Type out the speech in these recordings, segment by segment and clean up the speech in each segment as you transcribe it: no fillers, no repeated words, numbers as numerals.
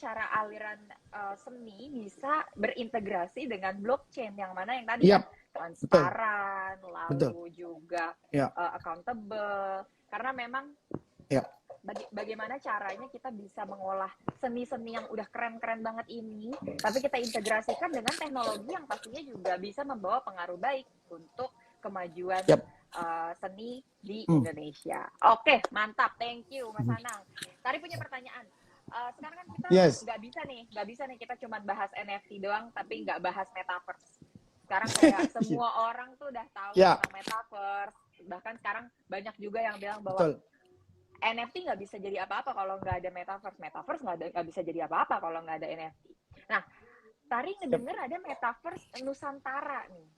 cara aliran seni bisa berintegrasi dengan blockchain yang mana yang tadi Yap, kan transparan, betul. lalu juga Ya, accountable. Karena memang ya. bagaimana caranya kita bisa mengolah seni-seni yang udah keren-keren banget ini, tapi kita integrasikan dengan teknologi yang pastinya juga bisa membawa pengaruh baik untuk kemajuan Yap. seni di Indonesia. Oke, mantap, thank you Mas Anang. Tari punya pertanyaan. Sekarang kan kita nggak bisa nih kita cuma bahas NFT doang, tapi nggak bahas metaverse. Sekarang kayak semua orang tuh udah tahu tentang metaverse. Bahkan sekarang banyak juga yang bilang bahwa NFT nggak bisa jadi apa-apa kalau nggak ada metaverse. Metaverse nggak bisa jadi apa-apa kalau nggak ada NFT. Nah, Tari ngedenger ada metaverse Nusantara nih.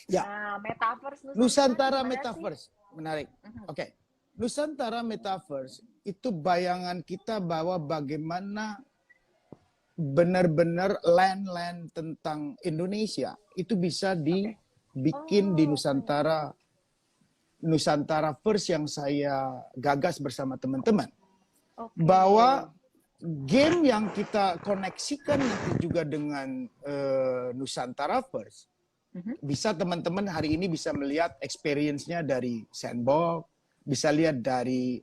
Ya. Nah, metaverse Nusantara metaverse. Menarik. Oke. Nusantara metaverse itu bayangan kita bahwa bagaimana benar-benar land tentang Indonesia itu bisa dibikin di Nusantara First yang saya gagas bersama teman-teman. Bahwa game yang kita koneksikan nanti juga dengan Nusantara First, bisa teman-teman hari ini bisa melihat experience-nya dari Sandbox, bisa lihat dari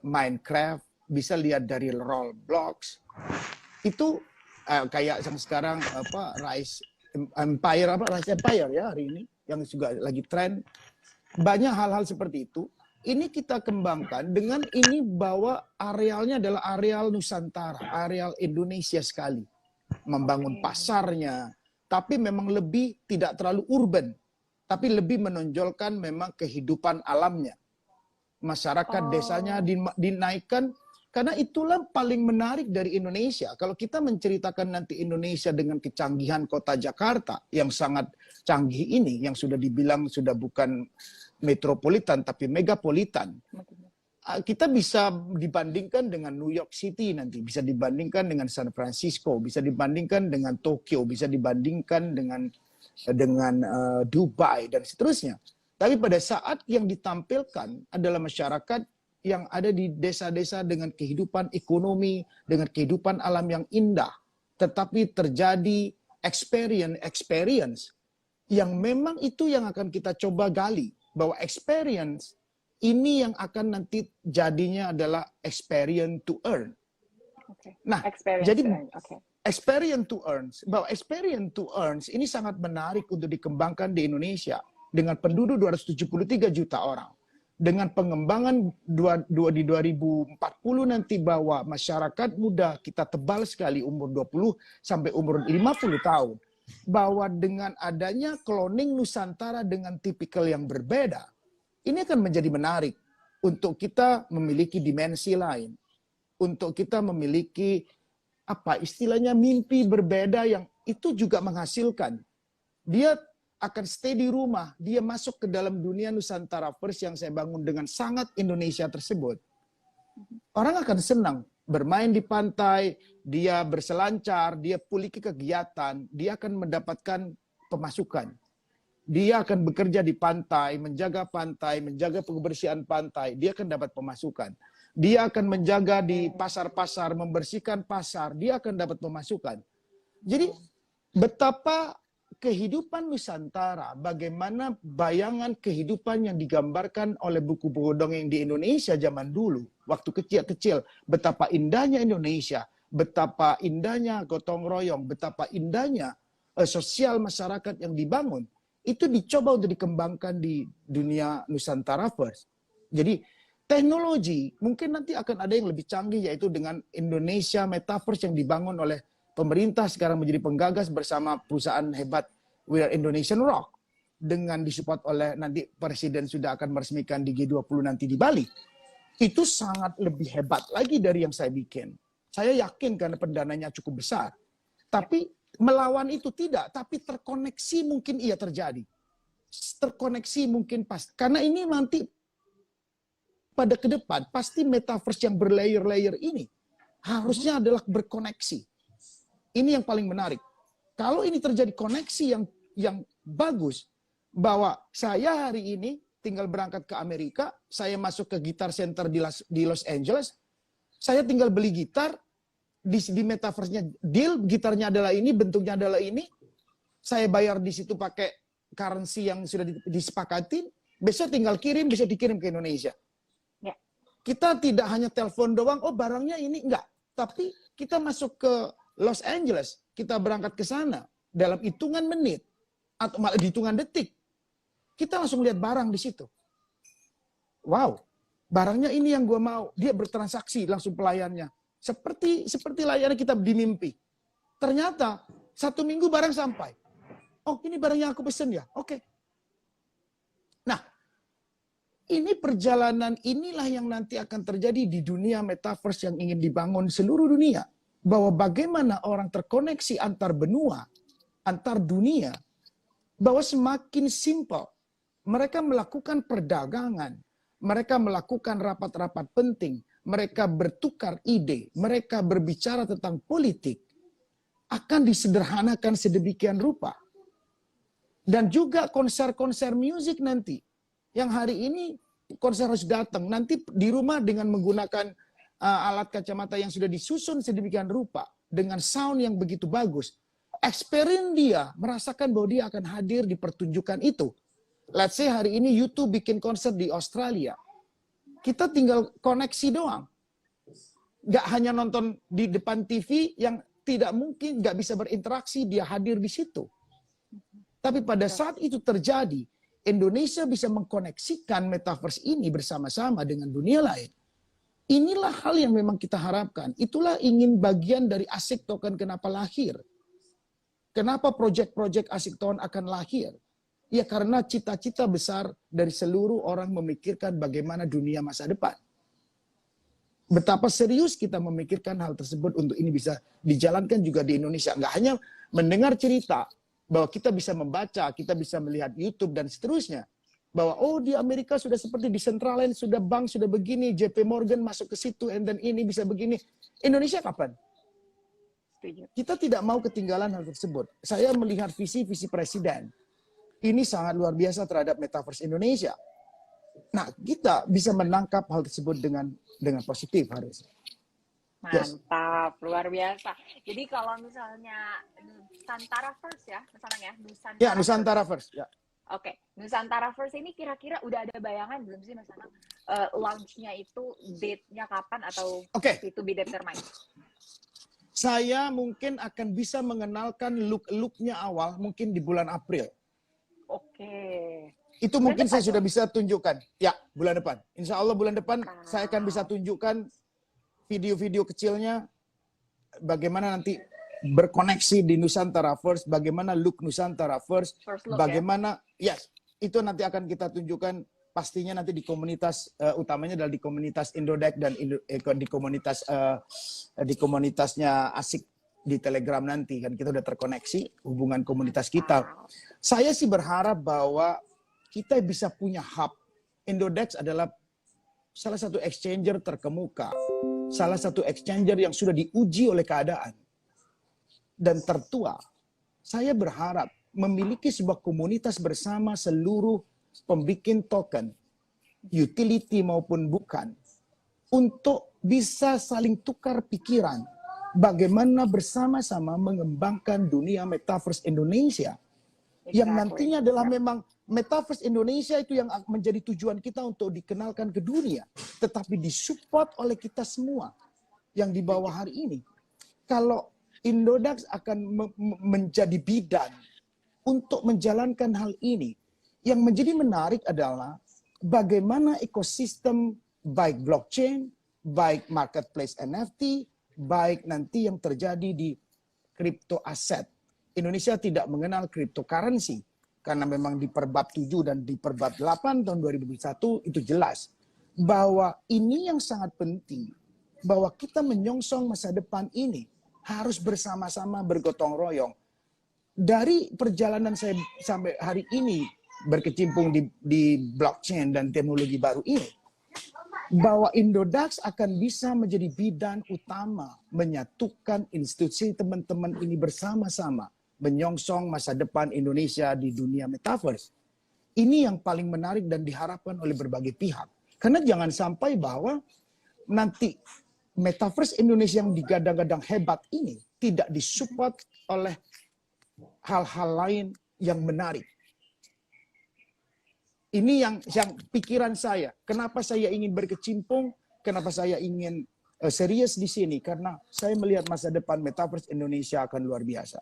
Minecraft, bisa lihat dari Roblox. Itu kayak yang sekarang Rise Empire ya hari ini yang juga lagi tren. Banyak hal-hal seperti itu. Ini kita kembangkan dengan ini bahwa arealnya adalah areal Nusantara, areal Indonesia sekali. Membangun pasarnya, tapi memang lebih tidak terlalu urban, tapi lebih menonjolkan memang kehidupan alamnya. Masyarakat desanya dinaikkan, karena itulah paling menarik dari Indonesia. Kalau kita menceritakan nanti Indonesia dengan kecanggihan kota Jakarta yang sangat canggih ini, yang sudah dibilang sudah bukan metropolitan tapi megapolitan. Kita bisa dibandingkan dengan New York City nanti, bisa dibandingkan dengan San Francisco, bisa dibandingkan dengan Tokyo, bisa dibandingkan dengan Dubai dan seterusnya. Tapi pada saat yang ditampilkan adalah masyarakat yang ada di desa-desa dengan kehidupan ekonomi, dengan kehidupan alam yang indah, tetapi terjadi experience yang memang itu yang akan kita coba gali, bahwa experience ini yang akan nanti jadinya adalah experience to earn. Nah, jadi experience to earn, bahwa experience to earn ini sangat menarik untuk dikembangkan di Indonesia dengan penduduk 273 juta orang. Dengan pengembangan di 2040 nanti bahwa masyarakat muda kita tebal sekali umur 20 sampai umur 50 tahun. Bahwa dengan adanya cloning Nusantara dengan tipikal yang berbeda, ini akan menjadi menarik untuk kita memiliki dimensi lain. Untuk kita memiliki apa istilahnya mimpi berbeda yang itu juga menghasilkan. Dia akan stay di rumah, dia masuk ke dalam dunia Nusantara First yang saya bangun dengan sangat Indonesia tersebut. Orang akan senang bermain di pantai, dia berselancar, dia puliki kegiatan, dia akan mendapatkan pemasukan. Dia akan bekerja di pantai, menjaga kebersihan pantai, dia akan dapat pemasukan. Dia akan menjaga di pasar-pasar, membersihkan pasar, dia akan dapat pemasukan. Jadi betapa kehidupan Nusantara, bagaimana bayangan kehidupan yang digambarkan oleh buku-buku dongeng di Indonesia zaman dulu, waktu kecil-kecil, betapa indahnya Indonesia, betapa indahnya gotong royong, betapa indahnya sosial masyarakat yang dibangun, itu dicoba untuk dikembangkan di dunia Nusantara First. Jadi teknologi mungkin nanti akan ada yang lebih canggih, yaitu dengan Indonesia Metaverse yang dibangun oleh pemerintah sekarang menjadi penggagas bersama perusahaan hebat We Are Indonesian Rock, dengan disupport oleh nanti Presiden sudah akan meresmikan di G20 nanti di Bali. Itu sangat lebih hebat lagi dari yang saya bikin. Saya yakin karena pendananya cukup besar. Tapi melawan itu tidak, tapi terkoneksi mungkin iya terjadi. Terkoneksi mungkin pas. Karena ini nanti pada ke depan pasti metaverse yang berlayer-layer ini harusnya adalah berkoneksi. Ini yang paling menarik. Kalau ini terjadi koneksi yang bagus, bahwa saya hari ini tinggal berangkat ke Amerika, saya masuk ke Guitar Center di Los Angeles, saya tinggal beli gitar, di metaverse-nya deal, gitarnya adalah ini, bentuknya adalah ini, saya bayar di situ pakai currency yang sudah disepakatin, besok tinggal kirim, bisa dikirim ke Indonesia. Ya. Kita tidak hanya telepon doang, oh barangnya ini, enggak. Tapi kita masuk ke Los Angeles, kita berangkat ke sana dalam hitungan menit atau malah hitungan detik. Kita langsung lihat barang di situ. Wow, barangnya ini yang gue mau. Dia bertransaksi langsung pelayannya. Seperti layannya kita di mimpi. Ternyata 1 minggu barang sampai. Oh, ini barang yang aku pesen ya? Oke. Nah, ini perjalanan inilah yang nanti akan terjadi di dunia metaverse yang ingin dibangun seluruh dunia. Bahwa bagaimana orang terkoneksi antar benua, antar dunia, bahwa semakin simpel. Mereka melakukan perdagangan, mereka melakukan rapat-rapat penting, mereka bertukar ide, mereka berbicara tentang politik, akan disederhanakan sedemikian rupa. Dan juga konser-konser musik nanti, yang hari ini konser harus datang, nanti di rumah dengan menggunakan alat kacamata yang sudah disusun sedemikian rupa, dengan sound yang begitu bagus, experience dia, merasakan bahwa dia akan hadir di pertunjukan itu. Let's say hari ini YouTube bikin konser di Australia, kita tinggal koneksi doang. Nggak hanya nonton di depan TV yang tidak mungkin, nggak bisa berinteraksi, dia hadir di situ. Tapi pada saat itu terjadi, Indonesia bisa mengkoneksikan metaverse ini bersama-sama dengan dunia lain. Inilah hal yang memang kita harapkan. Itulah ingin bagian dari Asik Token kenapa lahir. Kenapa proyek-proyek Asik Token akan lahir? Ya karena cita-cita besar dari seluruh orang memikirkan bagaimana dunia masa depan. Betapa serius kita memikirkan hal tersebut untuk ini bisa dijalankan juga di Indonesia. Nggak hanya mendengar cerita bahwa kita bisa membaca, kita bisa melihat YouTube dan seterusnya. Bahwa oh di Amerika sudah seperti di Centraland, sudah bank, sudah begini, JP Morgan masuk ke situ, and then ini bisa begini. Indonesia kapan? Kita tidak mau ketinggalan hal tersebut. Saya melihat visi-visi presiden. Ini sangat luar biasa terhadap metaverse Indonesia. Nah, kita bisa menangkap hal tersebut dengan positif harus. Mantap, luar biasa. Jadi kalau misalnya Nusantara First ya, misalnya ya, Nusantara. Ya, Nusantara First. Ya. Oke, Nusantara First ini kira-kira udah ada bayangan belum sih Mas Anang? Launch-nya itu date-nya kapan atau itu be determined? Saya mungkin akan bisa mengenalkan look-looknya awal mungkin di bulan April. Oke. Itu mungkin saya sudah bisa tunjukkan. Ya, bulan depan. Insya Allah bulan depan saya akan bisa tunjukkan video-video kecilnya bagaimana nanti berkoneksi di Nusantara First, bagaimana look Nusantara First, bagaimana itu nanti akan kita tunjukkan pastinya nanti di komunitas utamanya adalah di komunitas Indodeck dan di komunitasnya Asik di Telegram nanti kan kita udah terkoneksi hubungan komunitas kita. Saya sih berharap bahwa kita bisa punya hub. Indodex adalah salah satu exchanger terkemuka, salah satu exchanger yang sudah diuji oleh keadaan dan tertua. Saya berharap memiliki sebuah komunitas bersama seluruh pembikin token, utility maupun bukan, untuk bisa saling tukar pikiran bagaimana bersama-sama mengembangkan dunia metaverse Indonesia. Yang nantinya adalah memang metaverse Indonesia itu yang menjadi tujuan kita untuk dikenalkan ke dunia, tetapi disupport oleh kita semua yang di bawah hari ini. Kalau Indodax akan menjadi bidan untuk menjalankan hal ini. Yang menjadi menarik adalah bagaimana ekosistem baik blockchain, baik marketplace NFT, baik nanti yang terjadi di crypto aset. Indonesia tidak mengenal cryptocurrency karena memang di Perbab 7 dan di Perbab 8 tahun 2001 itu jelas bahwa ini yang sangat penting, bahwa kita menyongsong masa depan ini harus bersama-sama bergotong royong. Dari perjalanan saya sampai hari ini berkecimpung di blockchain dan teknologi baru ini, bahwa Indodax akan bisa menjadi bidan utama menyatukan institusi teman-teman ini bersama-sama menyongsong masa depan Indonesia di dunia metaverse. Ini yang paling menarik dan diharapkan oleh berbagai pihak. Karena jangan sampai bahwa nanti Metaverse Indonesia yang digadang-gadang hebat ini tidak disupport oleh hal-hal lain yang menarik. Ini yang pikiran saya. Kenapa saya ingin berkecimpung? Kenapa saya ingin serius di sini? Karena saya melihat masa depan Metaverse Indonesia akan luar biasa.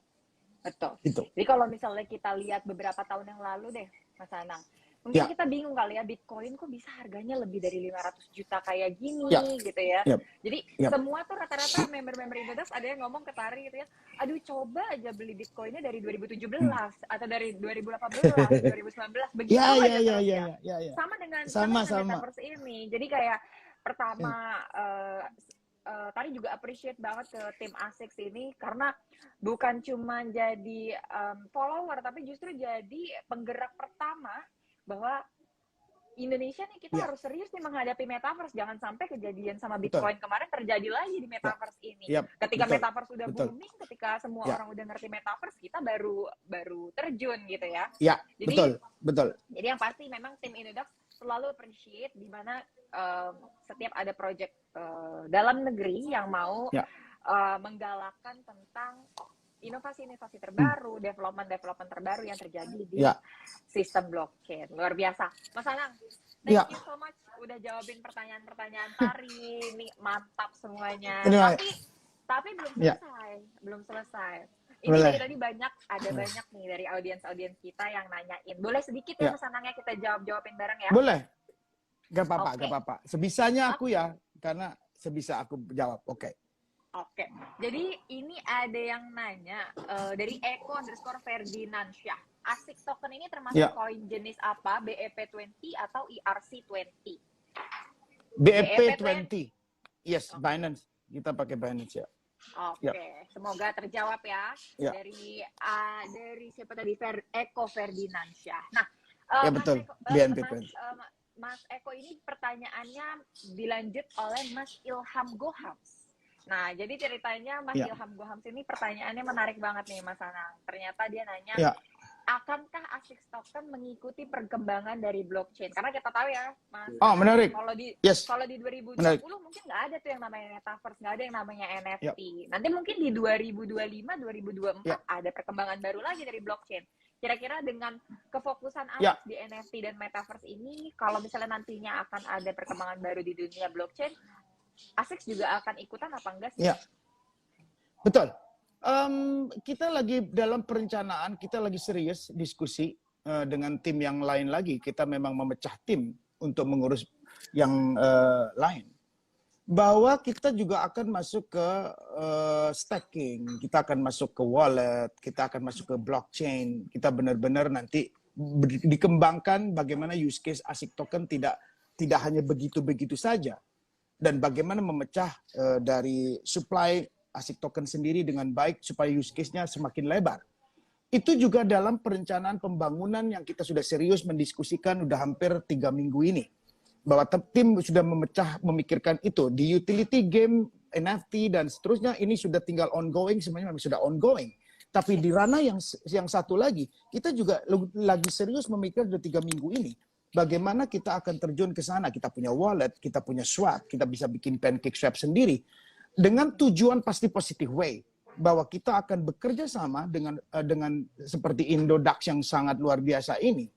Betul. Itu. Jadi kalau misalnya kita lihat beberapa tahun yang lalu deh, Mas Anang, mungkin kita bingung kali ya, Bitcoin kok bisa harganya lebih dari 500 juta kayak gini gitu ya. Jadi semua tuh rata-rata member-member Indodax ada yang ngomong ke Tari gitu ya, aduh coba aja beli Bitcoinnya dari 2017 atau dari 2018, 2019, begitu aja terusnya. Sama dengan Metaverse ini. Jadi kayak pertama Tari juga appreciate banget ke tim ASICS ini karena bukan cuma jadi follower tapi justru jadi penggerak pertama bahwa Indonesia nih kita harus serius nih menghadapi Metaverse. Jangan sampai kejadian sama Bitcoin kemarin terjadi lagi di Metaverse ini. Ketika Metaverse udah booming, ketika semua orang udah ngerti Metaverse, kita baru terjun gitu ya. Jadi, betul. Jadi yang pasti memang tim Indodax selalu appreciate di mana setiap ada project dalam negeri yang mau menggalakkan tentang inovasi-inovasi terbaru, development terbaru yang terjadi di sistem blockchain. Luar biasa. Mas Anang, thank you so much udah jawabin pertanyaan-pertanyaan Tari. Ini mantap semuanya. Tapi belum selesai. Ini tadi ada banyak nih dari audiens kita yang nanyain. Boleh sedikit ya Mas Anang ya kita jawabin bareng ya? Boleh. Gak apa-apa. Sebisanya aku ya, karena sebisa aku jawab. Oke. Jadi ini ada yang nanya dari Eko_Ferdinansyah. ASIC token ini termasuk koin jenis apa? BEP20 atau ERC20? BEP20. Yes, Binance. Kita pakai Binance ya. Semoga terjawab ya. Dari siapa tadi? Eko Ferdinansyah. Nah, betul. BNP20. Mas Eko ini pertanyaannya dilanjut oleh Mas Ilham Gohams. Nah, jadi ceritanya Mas Ilham Gohams ini pertanyaannya menarik banget nih Mas Anang. Ternyata dia nanya, akankah ASICS token mengikuti perkembangan dari blockchain? Karena kita tahu ya, Mas. Menarik. Kalau di 2020 mungkin nggak ada tuh yang namanya metaverse, nggak ada yang namanya NFT. Nanti mungkin di 2025, 2024 ada perkembangan baru lagi dari blockchain. Kira-kira dengan kefokusan ASICS di NFT dan metaverse ini, kalau misalnya nantinya akan ada perkembangan baru di dunia blockchain, ASICS juga akan ikutan apa enggak sih? Betul. Kita lagi dalam perencanaan, kita lagi serius diskusi dengan tim yang lain lagi. Kita memang memecah tim untuk mengurus yang lain. Bahwa kita juga akan masuk ke staking, kita akan masuk ke wallet, kita akan masuk ke blockchain. Kita benar-benar nanti dikembangkan bagaimana use case ASIC token tidak hanya begitu-begitu saja. Dan bagaimana memecah dari supply ASIC token sendiri dengan baik supaya use case-nya semakin lebar. Itu juga dalam perencanaan pembangunan yang kita sudah serius mendiskusikan udah hampir 3 minggu ini. Bahwa tim sudah memikirkan itu. Di utility game, NFT, dan seterusnya ini sudah tinggal ongoing, semuanya memang sudah ongoing. Tapi di ranah yang satu lagi, kita juga lagi serius memikir udah 3 minggu ini. Bagaimana kita akan terjun ke sana. Kita punya wallet, kita punya swap, kita bisa bikin pancake swap sendiri. Dengan tujuan pasti positive way. Bahwa kita akan bekerja sama dengan seperti Indodax yang sangat luar biasa ini.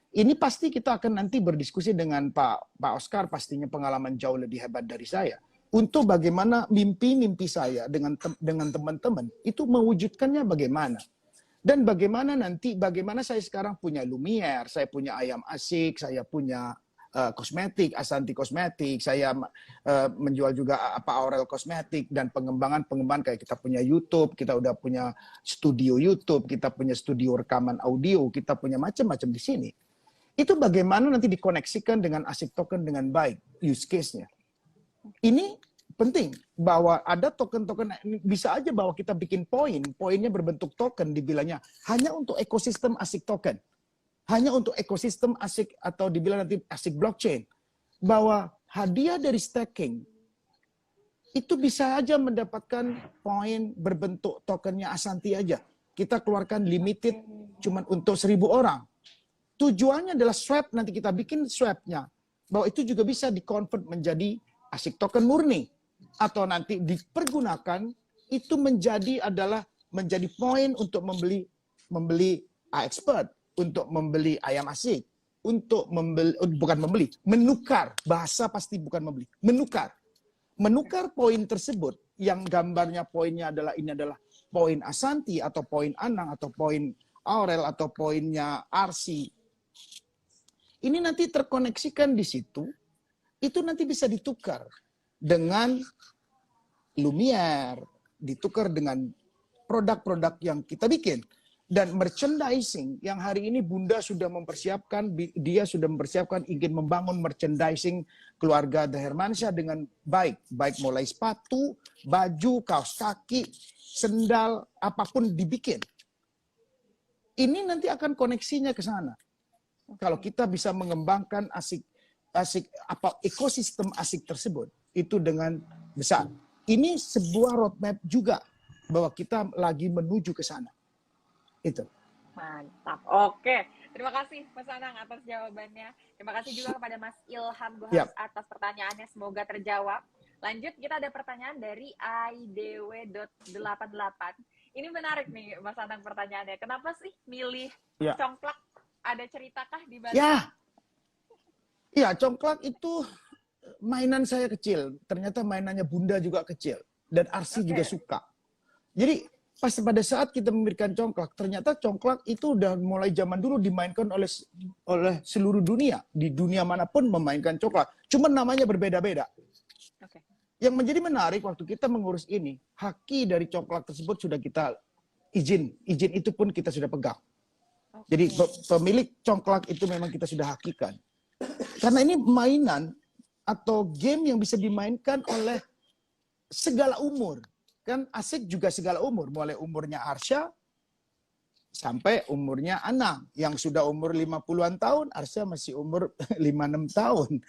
Ini pasti kita akan nanti berdiskusi dengan Pak Oscar, pastinya pengalaman jauh lebih hebat dari saya. Untuk bagaimana mimpi-mimpi saya dengan teman-teman, itu mewujudkannya bagaimana. Dan bagaimana saya sekarang punya Lumiere, saya punya Ayam Asik, saya punya kosmetik, Asanti Kosmetik, saya menjual juga Aurel Kosmetik, dan pengembangan kayak kita punya YouTube, kita udah punya studio YouTube, kita punya studio rekaman audio, kita punya macam-macam di sini. Itu bagaimana nanti dikoneksikan dengan ASIC token dengan baik, use case-nya. Ini penting, bahwa ada token-token, bisa aja bahwa kita bikin poinnya berbentuk token, dibilangnya hanya untuk ekosistem ASIC token. Hanya untuk ekosistem ASIC atau dibilang nanti ASIC blockchain. Bahwa hadiah dari staking, itu bisa aja mendapatkan poin berbentuk tokennya Asanti aja. Kita keluarkan limited cuman untuk 1.000 orang. Tujuannya adalah swap, nanti kita bikin swapnya. Bahwa itu juga bisa di-convert menjadi ASIC token murni. atau nanti dipergunakan itu menjadi poin untuk membeli expert, untuk membeli ayam asik, untuk menukar, bahasa pasti bukan membeli, menukar poin tersebut yang gambarnya poinnya adalah poin Asanti atau poin Anang atau poin Aurel atau poinnya Arsi. Ini nanti terkoneksikan di situ, itu nanti bisa ditukar dengan Lumiere, ditukar dengan produk-produk yang kita bikin. Dan merchandising yang hari ini Bunda sudah mempersiapkan, dia sudah mempersiapkan ingin membangun merchandising keluarga The Hermansyah dengan baik mulai sepatu, baju, kaos kaki, sendal, apapun dibikin. Ini nanti akan koneksinya ke sana. Kalau kita bisa mengembangkan ekosistem asik tersebut itu dengan besar. Ini sebuah roadmap juga bahwa kita lagi menuju ke sana. Itu. Mantap. Oke. Terima kasih Mas Anang atas jawabannya. Terima kasih juga kepada Mas Ilham Gohas atas pertanyaannya. Semoga terjawab. Lanjut, kita ada pertanyaan dari idw.88. Ini menarik nih Mas Anang pertanyaannya. Kenapa sih milih congklak? Ada ceritakah di balik? Ya, congklak itu mainan saya kecil. Ternyata mainannya Bunda juga kecil. Dan Arsi juga suka. Jadi pada saat kita memberikan congklak, ternyata congklak itu udah mulai zaman dulu dimainkan oleh seluruh dunia. Di dunia manapun memainkan congklak. Cuma namanya berbeda-beda. Yang menjadi menarik waktu kita mengurus ini, haki dari congklak tersebut sudah kita izin itu pun kita sudah pegang. Jadi pemilik congklak itu memang kita sudah hakikan. Karena ini mainan atau game yang bisa dimainkan oleh segala umur. Kan asik juga segala umur, mulai umurnya Arsya sampai umurnya Anang yang sudah umur 50-an tahun, Arsya masih umur 5-6 tahun.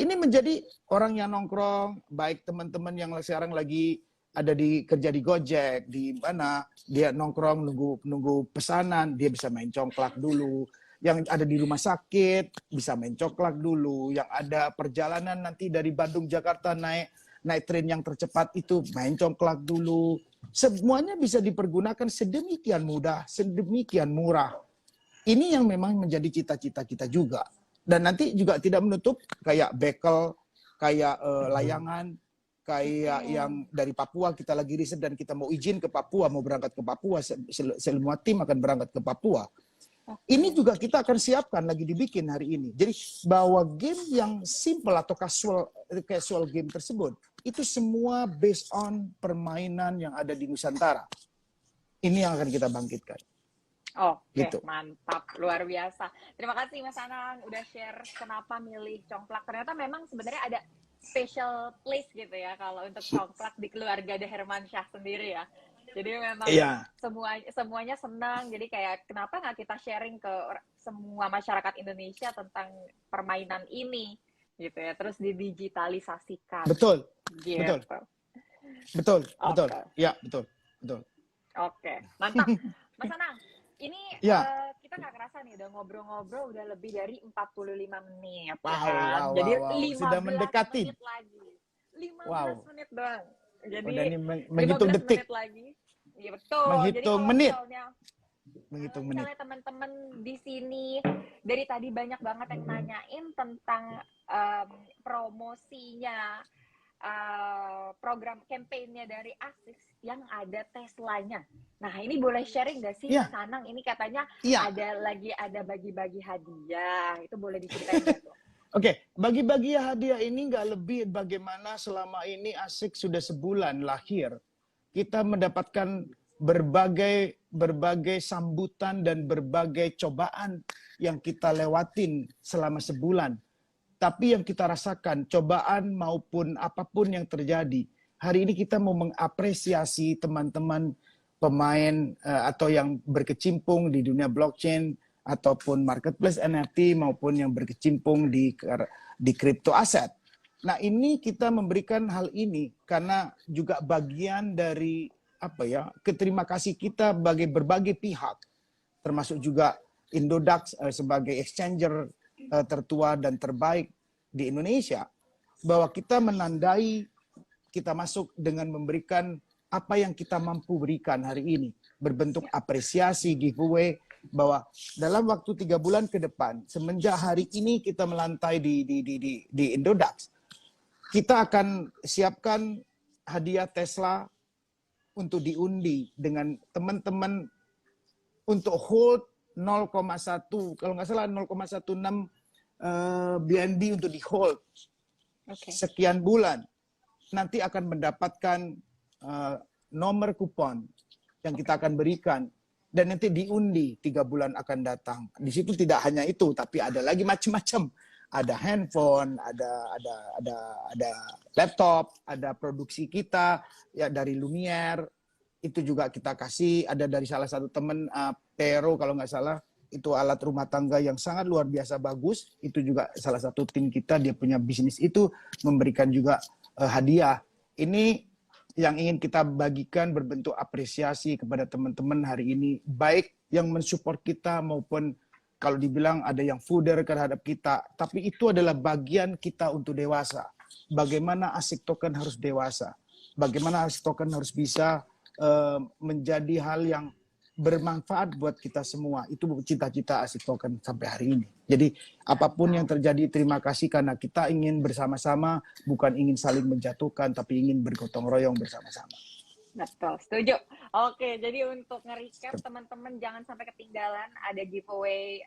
Ini menjadi orang yang nongkrong, baik teman-teman yang sekarang lagi ada kerja di Gojek, di mana dia nongkrong nunggu pesanan, dia bisa main congklak dulu. Yang ada di rumah sakit bisa main congklak dulu, yang ada perjalanan nanti dari Bandung Jakarta naik tren yang tercepat itu main congklak dulu. Semuanya bisa dipergunakan sedemikian mudah, sedemikian murah. Ini yang memang menjadi cita-cita kita juga. Dan nanti juga tidak menutup kayak bekel, kayak layangan, kayak yang dari Papua kita lagi riset dan kita mau izin ke Papua, mau berangkat ke Papua, semua tim akan berangkat ke Papua. Ini juga kita akan siapkan lagi dibikin hari ini. Jadi bahwa game yang simple atau casual game tersebut itu semua based on permainan yang ada di Nusantara. Ini yang akan kita bangkitkan. Gitu. Mantap, luar biasa. Terima kasih Mas Anang udah share kenapa milih congklak. Ternyata memang sebenarnya ada special place gitu ya kalau untuk congklak di keluarga The Hermansyah sendiri ya. Jadi memang semuanya senang. Jadi kayak kenapa nggak kita sharing ke semua masyarakat Indonesia tentang permainan ini gitu ya. Terus didigitalisasikan. Betul. Gitu. Betul. Ya, betul. Oke, mantap. Mas Anang, ini kita nggak kerasa nih udah ngobrol-ngobrol udah lebih dari 45 menit. Wow. Jadi 15 sudah mendekati. menit lagi. 15 menit doang. Jadi menghitung detik lagi. Iya betul. Menghitung menit. Menghitung menit. Misalnya teman-teman di sini dari tadi banyak banget yang nanyain tentang promosinya, program campaign-nya dari ASICS yang ada Teslanya. Nah ini boleh sharing nggak sih Mas Anang? Ini katanya ada bagi-bagi hadiah. Itu boleh diceritain nggak tuh? Oke, bagi-bagi hadiah ini nggak lebih bagaimana selama ini ASICS sudah sebulan lahir. Kita mendapatkan berbagai sambutan dan berbagai cobaan yang kita lewatin selama sebulan. Tapi yang kita rasakan, cobaan maupun apapun yang terjadi, hari ini kita mau mengapresiasi teman-teman pemain atau yang berkecimpung di dunia blockchain, ataupun marketplace NFT maupun yang berkecimpung di crypto aset. Nah, ini kita memberikan hal ini karena juga bagian dari keterima kasih kita bagi berbagai pihak, termasuk juga Indodax sebagai exchanger tertua dan terbaik di Indonesia, bahwa kita menandai kita masuk dengan memberikan apa yang kita mampu berikan hari ini. Berbentuk apresiasi, giveaway, bahwa dalam waktu 3 bulan ke depan, semenjak hari ini kita melantai di Indodax, kita akan siapkan hadiah Tesla untuk diundi dengan teman-teman untuk hold 0,1, kalau nggak salah 0,16 BNB untuk di hold sekian bulan. Nanti akan mendapatkan nomor kupon yang kita akan berikan dan nanti diundi 3 bulan akan datang. Di situ tidak hanya itu, tapi ada lagi macam-macam. Ada handphone, ada laptop, ada produksi kita ya dari Lumiere. Itu juga kita kasih, ada dari salah satu teman Pero kalau nggak salah, itu alat rumah tangga yang sangat luar biasa bagus. Itu juga salah satu tim kita, dia punya bisnis itu memberikan juga hadiah. Ini yang ingin kita bagikan berbentuk apresiasi kepada teman-teman hari ini, baik yang mensupport kita maupun kalau dibilang ada yang fooder terhadap kita, tapi itu adalah bagian kita untuk dewasa. Bagaimana Asik Token harus dewasa, bagaimana Asik Token harus bisa menjadi hal yang bermanfaat buat kita semua. Itu cita-cita Asik Token sampai hari ini. Jadi apapun yang terjadi, terima kasih karena kita ingin bersama-sama, bukan ingin saling menjatuhkan, tapi ingin bergotong royong bersama-sama. Betul, setuju. Oke, jadi untuk nge-recap teman-teman jangan sampai ketinggalan ada giveaway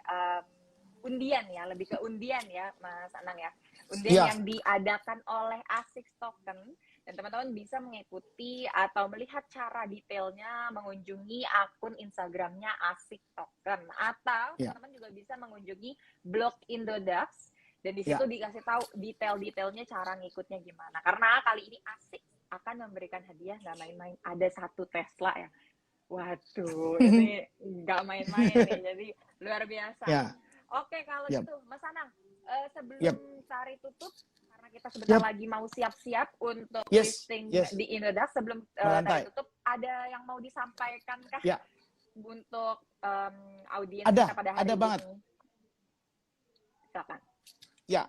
undian ya, lebih ke undian ya Mas Anang ya. Undian yang diadakan oleh Asik Token dan teman-teman bisa mengikuti atau melihat cara detailnya mengunjungi akun Instagramnya Asik Token atau teman-teman juga bisa mengunjungi blog Indodax dan di situ dikasih tahu detail-detailnya cara ngikutnya gimana. Karena kali ini Asik akan memberikan hadiah nggak main-main, ada 1 Tesla ya. Waduh, ini nggak main-main nih, jadi luar biasa. Oke, kalau gitu Mas Anang, sebelum Sari tutup, karena kita sebentar lagi mau siap-siap untuk listing di Indodax, sebelum Sari tutup, ada yang mau disampaikan kah untuk audiens kita pada hari ini? Ada banget. Silakan. Ya,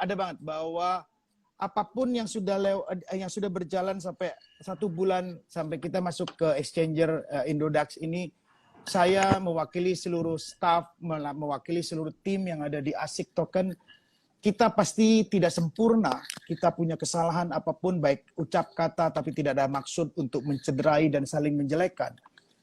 ada banget bahwa apapun yang sudah berjalan sampai 1 bulan sampai kita masuk ke exchanger Indodax ini, saya mewakili seluruh staff, mewakili seluruh tim yang ada di Asik Token. Kita pasti tidak sempurna, kita punya kesalahan apapun, baik ucap kata, tapi tidak ada maksud untuk mencederai dan saling menjelekkan.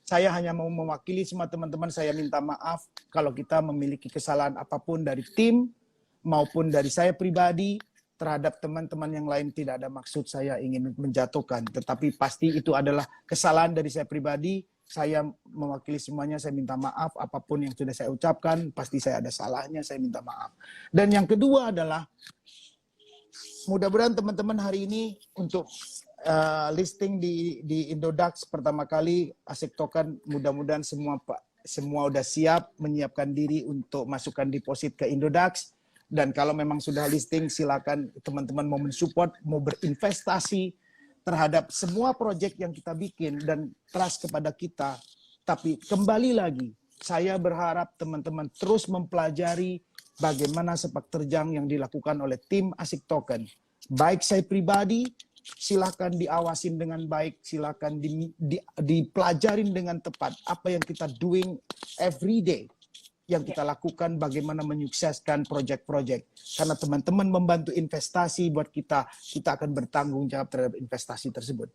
Saya hanya mau mewakili semua teman-teman, saya minta maaf kalau kita memiliki kesalahan apapun dari tim maupun dari saya pribadi. Terhadap teman-teman yang lain tidak ada maksud saya ingin menjatuhkan, tetapi pasti itu adalah kesalahan dari saya pribadi. Saya mewakili semuanya, saya minta maaf apapun yang sudah saya ucapkan, pasti saya ada salahnya, saya minta maaf. Dan yang kedua adalah mudah-mudahan teman-teman hari ini untuk listing di Indodax pertama kali Asik Token, mudah-mudahan semua udah siap menyiapkan diri untuk masukkan deposit ke Indodax. Dan kalau memang sudah listing, silakan teman-teman mau mensupport, mau berinvestasi terhadap semua proyek yang kita bikin dan trust kepada kita. Tapi kembali lagi, saya berharap teman-teman terus mempelajari bagaimana sepak terjang yang dilakukan oleh tim Asik Token. Baik saya pribadi, silakan diawasin dengan baik, silakan dipelajarin dengan tepat apa yang kita doing every day. Yang kita lakukan bagaimana menyukseskan proyek-proyek. Karena teman-teman membantu investasi buat kita, kita akan bertanggung jawab terhadap investasi tersebut.